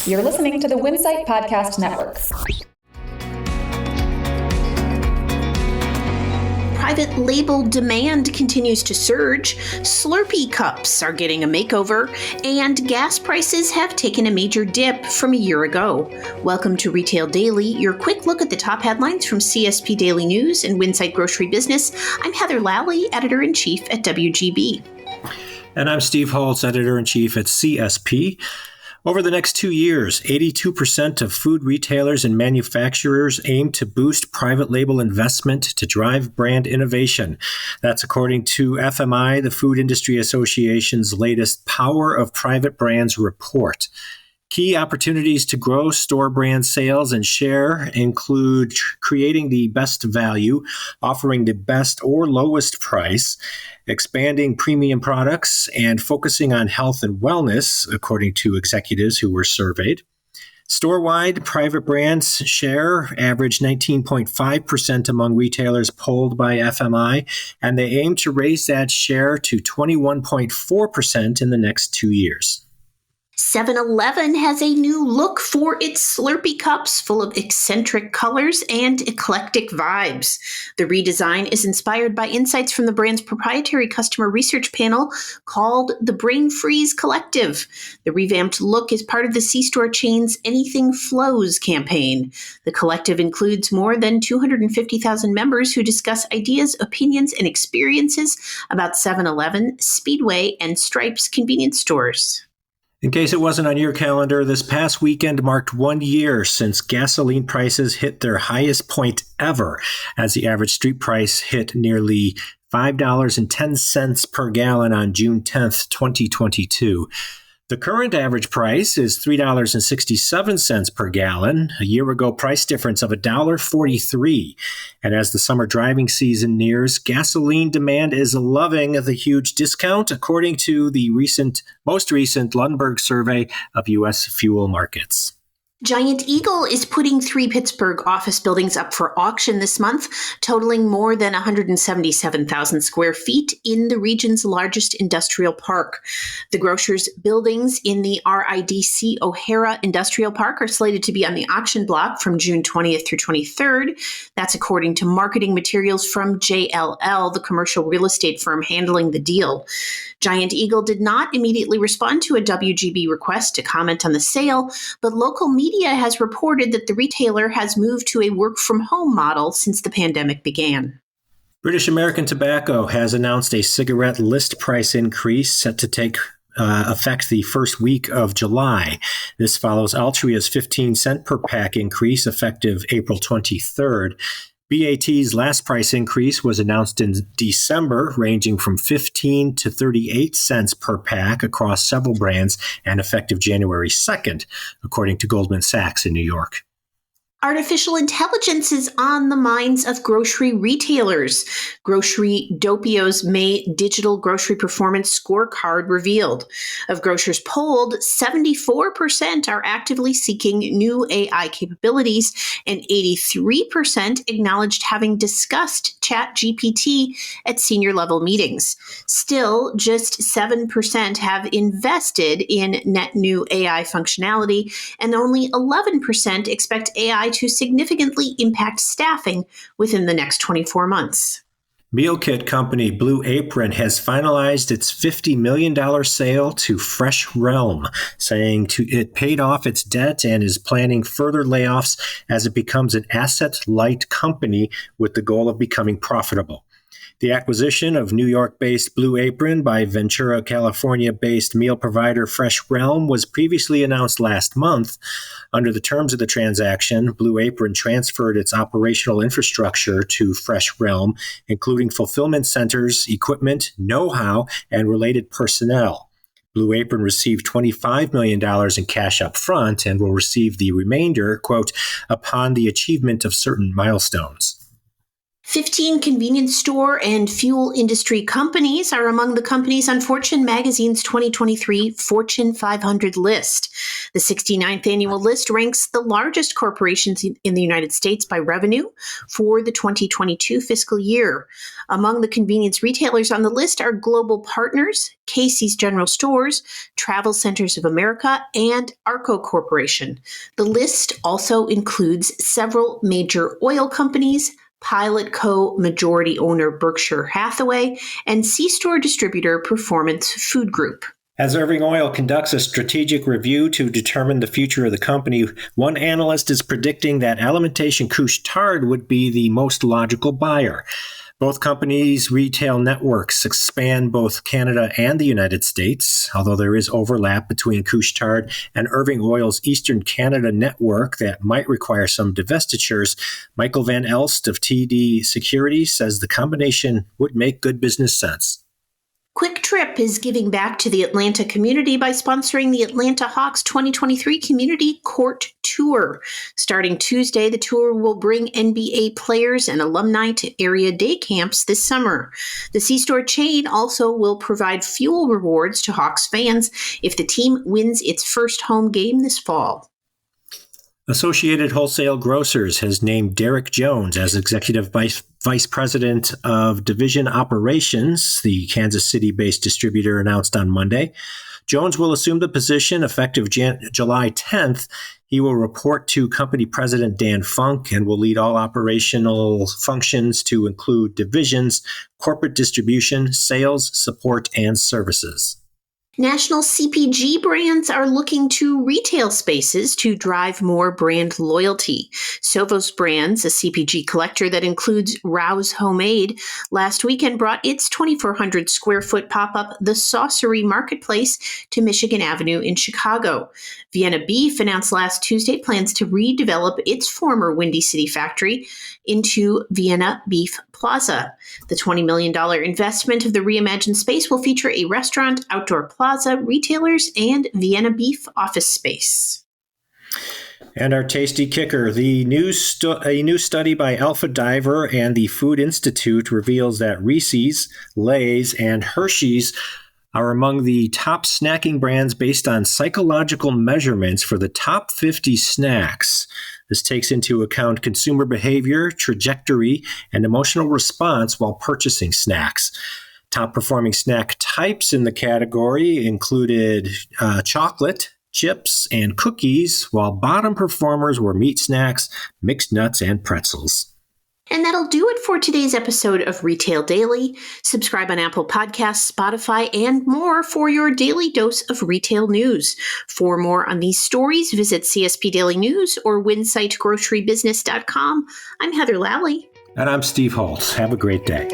You're listening to the Winsight Podcast Network. Private label demand continues to surge, Slurpee cups are getting a makeover, and gas prices have taken a major dip from a year ago. Welcome to Retail Daily, your quick look at the top headlines from CSP Daily News and Winsight Grocery Business. I'm Heather Lally, Editor-in-Chief at WGB. And I'm Steve Holtz, Editor-in-Chief at CSP. Over the next 2 years, 82% of food retailers and manufacturers aim to boost private label investment to drive brand innovation. That's according to FMI, the Food Industry Association's latest Power of Private Brands report. Key opportunities to grow store brand sales and share include creating the best value, offering the best or lowest price, expanding premium products, and focusing on health and wellness, according to executives who were surveyed. Store-wide, private brands share averaged 19.5% among retailers polled by FMI, and they aim to raise that share to 21.4% in the next 2 years. 7-Eleven has a new look for its Slurpee cups full of eccentric colors and eclectic vibes. The redesign is inspired by insights from the brand's proprietary customer research panel called the Brain Freeze Collective. The revamped look is part of the C-store chain's Anything Flows campaign. The collective includes more than 250,000 members who discuss ideas, opinions, and experiences about 7-Eleven, Speedway, and Stripes convenience stores. In case it wasn't on your calendar, this past weekend marked 1 year since gasoline prices hit their highest point ever, as the average street price hit nearly $5.10 per gallon on June 10th, 2022. The current average price is $3.67 per gallon, a year ago price difference of $1.43. And as the summer driving season nears, gasoline demand is loving the huge discount, according to the most recent Lundberg survey of U.S. fuel markets. Giant Eagle is putting 3 Pittsburgh office buildings up for auction this month, totaling more than 177,000 square feet in the region's largest industrial park. The grocer's buildings in the RIDC O'Hara Industrial Park are slated to be on the auction block from June 20th through 23rd. That's according to marketing materials from JLL, the commercial real estate firm handling the deal. Giant Eagle did not immediately respond to a WGB request to comment on the sale, but local media has reported that the retailer has moved to a work-from-home model since the pandemic began. British American Tobacco has announced a cigarette list price increase set to take effect the first week of July. This follows Altria's 15-cent per pack increase effective April 23rd. BAT's last price increase was announced in December, ranging from 15 to 38 cents per pack across several brands and effective January 2nd, according to Goldman Sachs in New York. Artificial intelligence is on the minds of grocery retailers. Grocery Dopio's May Digital Grocery Performance Scorecard revealed. Of grocers polled, 74% are actively seeking new AI capabilities, and 83% acknowledged having discussed ChatGPT at senior level meetings. Still, just 7% have invested in net new AI functionality, and only 11% expect AI to significantly impact staffing within the next 24 months. Meal kit company Blue Apron has finalized its $50 million sale to Fresh Realm, saying it paid off its debt and is planning further layoffs as it becomes an asset-light company with the goal of becoming profitable. The acquisition of New York-based Blue Apron by Ventura, California-based meal provider Fresh Realm was previously announced last month. Under the terms of the transaction, Blue Apron transferred its operational infrastructure to Fresh Realm, including fulfillment centers, equipment, know-how, and related personnel. Blue Apron received $25 million in cash up front and will receive the remainder, quote, upon the achievement of certain milestones. 15 convenience store and fuel industry companies are among the companies on Fortune magazine's 2023 Fortune 500 list. The 69th annual list ranks the largest corporations in the United States by revenue for the 2022 fiscal year. Among the convenience retailers on the list are Global Partners, Casey's General Stores, Travel Centers of America, and Arco Corporation. The list also includes several major oil companies, Pilot Co. majority owner Berkshire Hathaway, and C-store distributor Performance Food Group. As Irving Oil conducts a strategic review to determine the future of the company, one analyst is predicting that Alimentation Couche-Tard would be the most logical buyer. Both companies' retail networks span both Canada and the United States, although there is overlap between Couche-Tard and Irving Oil's Eastern Canada network that might require some divestitures. Michael Van Elst of TD Securities says the combination would make good business sense. Quick Trip is giving back to the Atlanta community by sponsoring the Atlanta Hawks 2023 Community Court Tour. Starting Tuesday, the tour will bring NBA players and alumni to area day camps this summer. The C-store chain also will provide fuel rewards to Hawks fans if the team wins its first home game this fall. Associated Wholesale Grocers has named Derek Jones as Executive Vice President of Division Operations, the Kansas City-based distributor announced on Monday. Jones will assume the position effective July 10th. He will report to company president Dan Funk and will lead all operational functions to include divisions, corporate distribution, sales, support, and services. National CPG brands are looking to retail spaces to drive more brand loyalty. Sovos Brands, a CPG collector that includes Rouse Homemade, last weekend brought its 2,400 square foot pop-up The Saucery Marketplace to Michigan Avenue in Chicago. Vienna Beef announced last Tuesday plans to redevelop its former Windy City factory into Vienna Beef Plaza. The $20 million investment of the reimagined space will feature a restaurant, outdoor plaza, retailers, and Vienna Beef office space. And our tasty kicker, a new study by Alpha Diver and the Food Institute reveals that Reese's, Lay's, and Hershey's are among the top snacking brands based on psychological measurements for the top 50 snacks. This takes into account consumer behavior, trajectory, and emotional response while purchasing snacks. Top performing snack types in the category included chocolate, chips, and cookies, while bottom performers were meat snacks, mixed nuts, and pretzels. And that'll do it for today's episode of Retail Daily. Subscribe on Apple Podcasts, Spotify, and more for your daily dose of retail news. For more on these stories, visit CSP Daily News or WinsightGroceryBusiness.com. I'm Heather Lally. And I'm Steve Holtz. Have a great day.